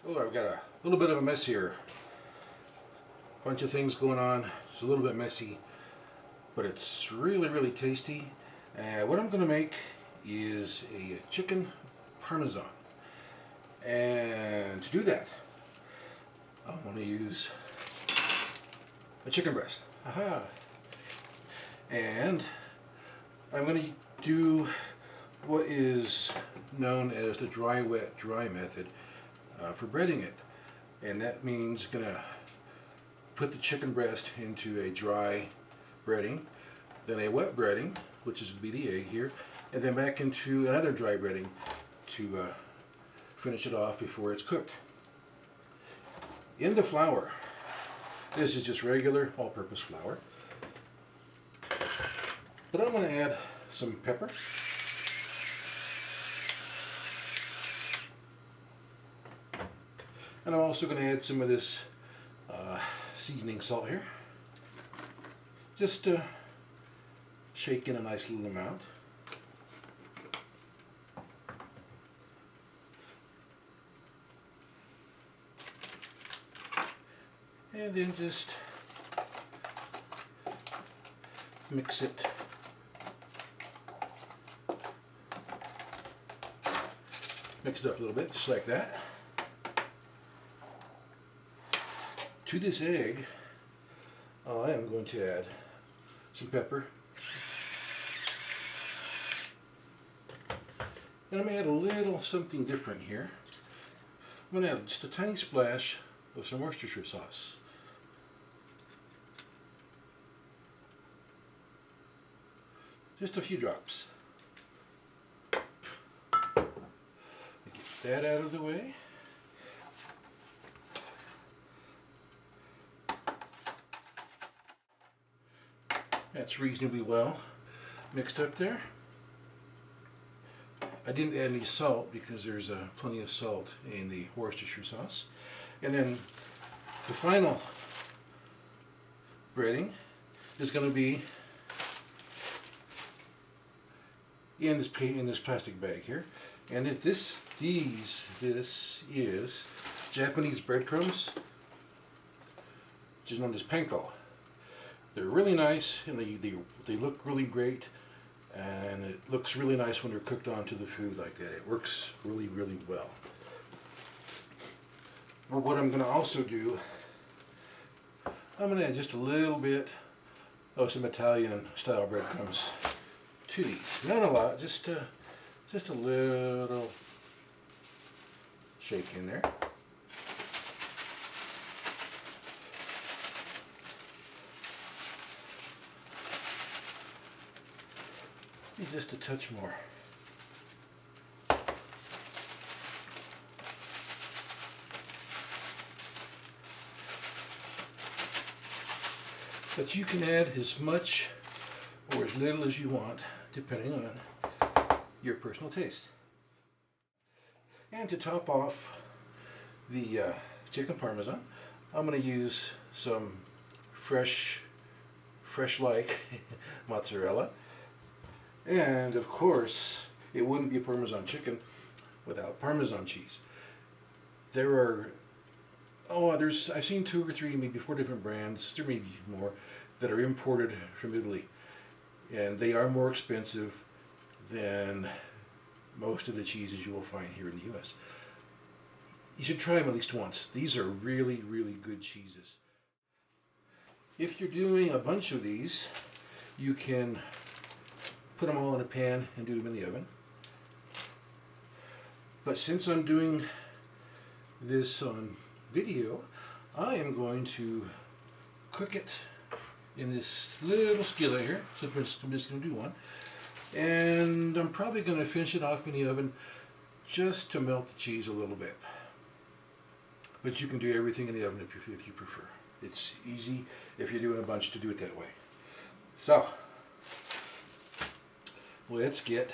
Oh, I've got a little bit of a mess here. Bunch of things going on. It's a little bit messy, but it's really tasty. What I'm going to make is a chicken parmesan. And to do that, I want to use a chicken breast. Aha! And I'm going to do what is known as the dry wet dry method for breading it. And that means going to put the chicken breast into a dry breading, then a wet breading, which is going to be the egg here, and then back into another dry breading to finish it off before it's cooked. In the flour, this is just regular all-purpose flour, but I'm going to add some pepper, and I'm also going to add some of this seasoning salt here. Just shake in a nice little amount. And then just mix it. Mix it up a little bit, just like that. To this egg, I am going to add some pepper. And I'm going to add a little something different here. I'm going to add just a tiny splash of some Worcestershire sauce. Just a few drops. Get that out of the way. That's reasonably well mixed up there. I didn't add any salt because there's plenty of salt in the Worcestershire sauce. And then the final breading is going to be in this plastic bag here. And this is Japanese breadcrumbs, which is known as panko. They're really nice, and they look really great, and it looks really nice when they're cooked onto the food like that. It works really well. But what I'm going to also do, I'm going to add just a little bit of some Italian style breadcrumbs to these. Not a lot, just a little shake in there. Maybe just a touch more. But you can add as much or as little as you want, depending on your personal taste. And to top off the chicken parmesan, I'm going to use some fresh-like mozzarella. And of course, it wouldn't be a Parmesan chicken without Parmesan cheese. I've seen 2 or 3, maybe 4 different brands, there may be more, that are imported from Italy. And they are more expensive than most of the cheeses you will find here in the US. You should try them at least once. These are really good cheeses. If you're doing a bunch of these, you can put them all in a pan and do them in the oven. But since I'm doing this on video, I am going to cook it in this little skillet here. So I'm just going to do one. And I'm probably going to finish it off in the oven just to melt the cheese a little bit. But you can do everything in the oven if you prefer. It's easy if you're doing a bunch to do it that way. So, let's get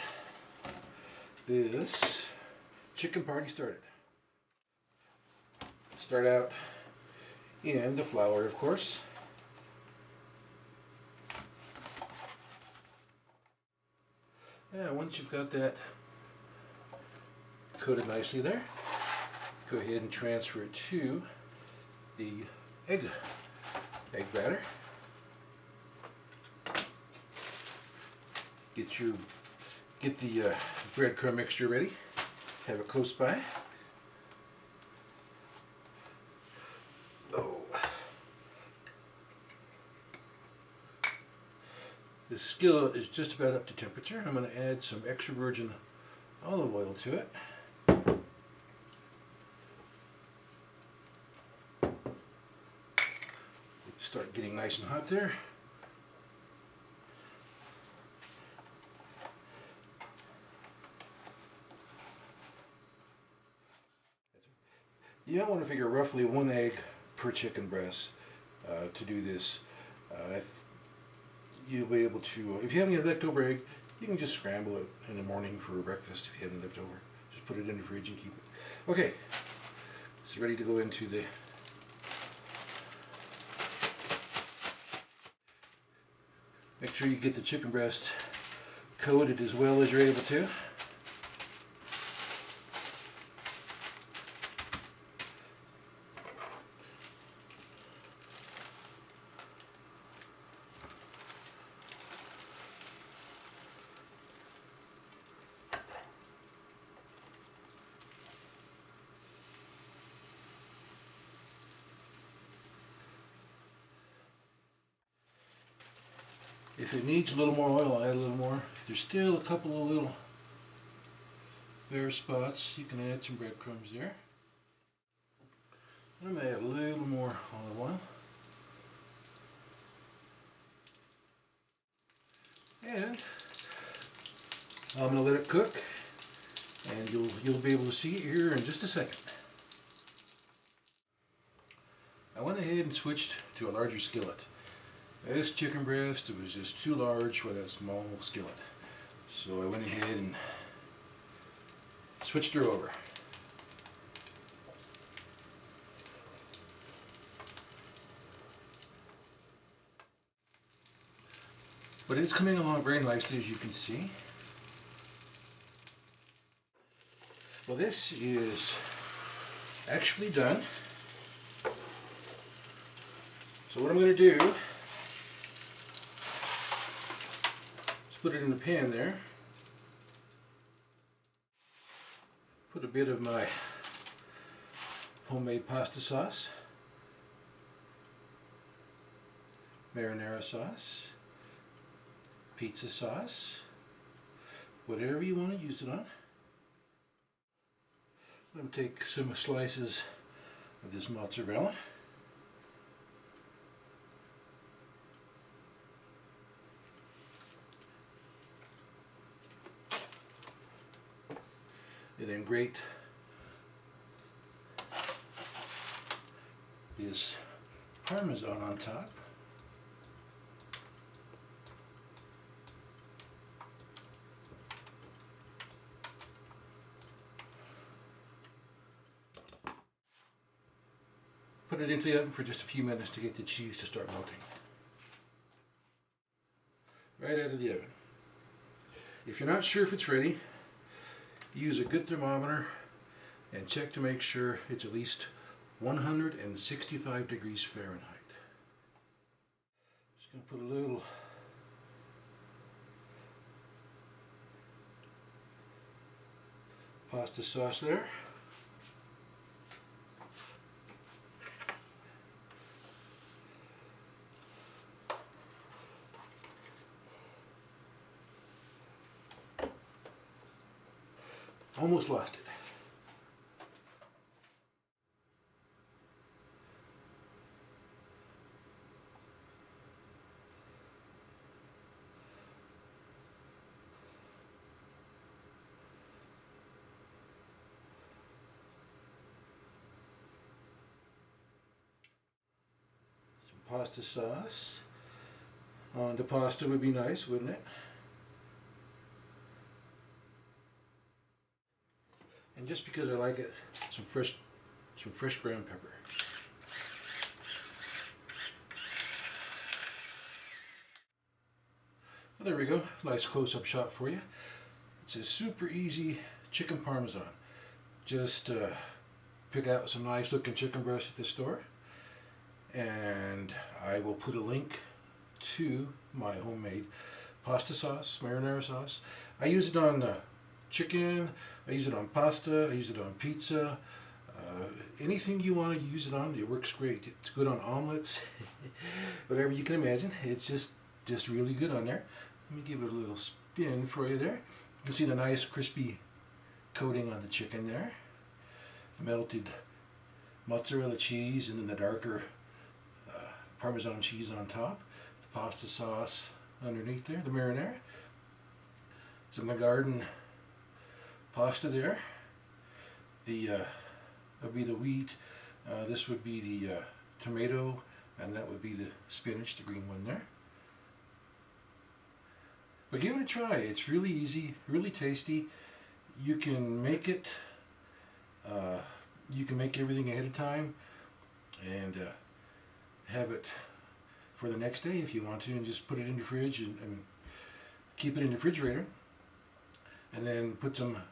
this chicken party started. Start out in the flour, of course. And once you've got that coated nicely there, go ahead and transfer it to the egg batter. Get the breadcrumb mixture ready. Have it close by. Oh. The skillet is just about up to temperature. I'm going to add some extra virgin olive oil to it. Start getting nice and hot there. You want to figure roughly 1 egg per chicken breast to do this. You'll be able to, if you have any leftover egg, you can just scramble it in the morning for breakfast if you have any left over. Just put it in the fridge and keep it. Okay, it's ready to go into the Make sure you get the chicken breast coated as well as you're able to. If it needs a little more oil, I'll add a little more. If there's still a couple of little bare spots, you can add some breadcrumbs there. I'm going to add a little more olive oil. And I'm going to let it cook, and you'll be able to see it here in just a second. I went ahead and switched to a larger skillet. This chicken breast, it was just too large for that small skillet. So I went ahead and switched her over. But it's coming along very nicely, as you can see. Well, this is actually done. So what I'm going to do, put it in the pan there. Put a bit of my homemade pasta sauce, marinara sauce, pizza sauce, whatever you want to use it on. I'm going to take some slices of this mozzarella. And then grate this Parmesan on top. Put it into the oven for just a few minutes to get the cheese to start melting. Right out of the oven. If you're not sure if it's ready, use a good thermometer and check to make sure it's at least 165 degrees Fahrenheit. Just going to put a little pasta sauce there. Almost lost it. Some pasta sauce on the pasta would be nice, wouldn't it? And just because I like it, some fresh ground pepper. Well, there we go, nice close-up shot for you. It's a super easy chicken parmesan. Just pick out some nice looking chicken breast at the store, and I will put a link to my homemade pasta sauce, marinara sauce. I use it on chicken, I use it on pasta, I use it on pizza. Anything you want to use it on, it works great. It's good on omelets, whatever you can imagine. It's just really good on there. Let me give it a little spin for you there. You can see the nice crispy coating on the chicken there. The melted mozzarella cheese, and then the darker Parmesan cheese on top. The pasta sauce underneath there, the marinara. Some of the garden pasta there. That would be the wheat, this would be the tomato, and that would be the spinach, the green one there. But give it a try. It's really easy, really tasty. You can make it, you can make everything ahead of time and have it for the next day if you want to, and just put it in the fridge and keep it in the refrigerator, and then put some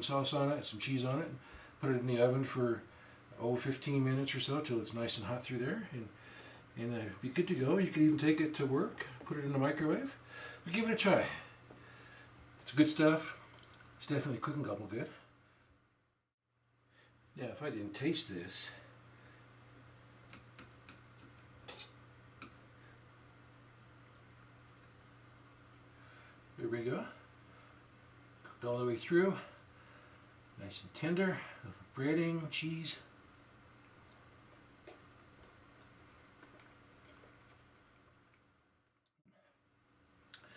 sauce on it, some cheese on it, and put it in the oven for 15 minutes or so till it's nice and hot through there, and be good to go. You can even take it to work, put it in the microwave. But give it a try. It's good stuff. It's definitely CookNGobble good. Yeah, if I didn't taste this, there we go. Cooked all the way through. Nice and tender. Breading, cheese.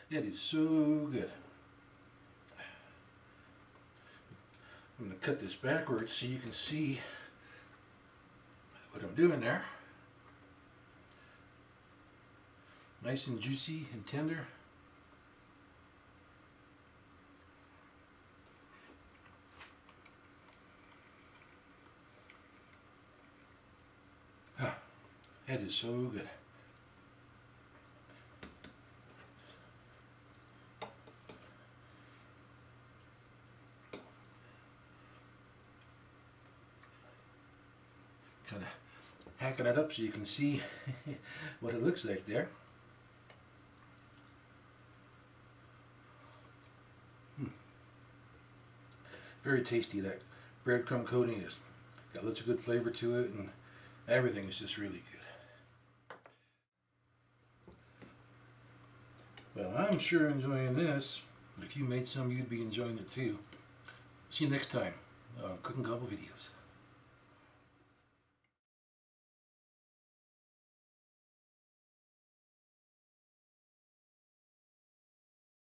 It is so good. I'm going to cut this backwards so you can see what I'm doing there. Nice and juicy and tender. That is so good. Kind of hacking it up so you can see what it looks like there. Very tasty. That breadcrumb coating has got lots of good flavor to it, and everything is just really good. Well, I'm sure enjoying this. If you made some, you'd be enjoying it too. See you next time on CookNGobble videos.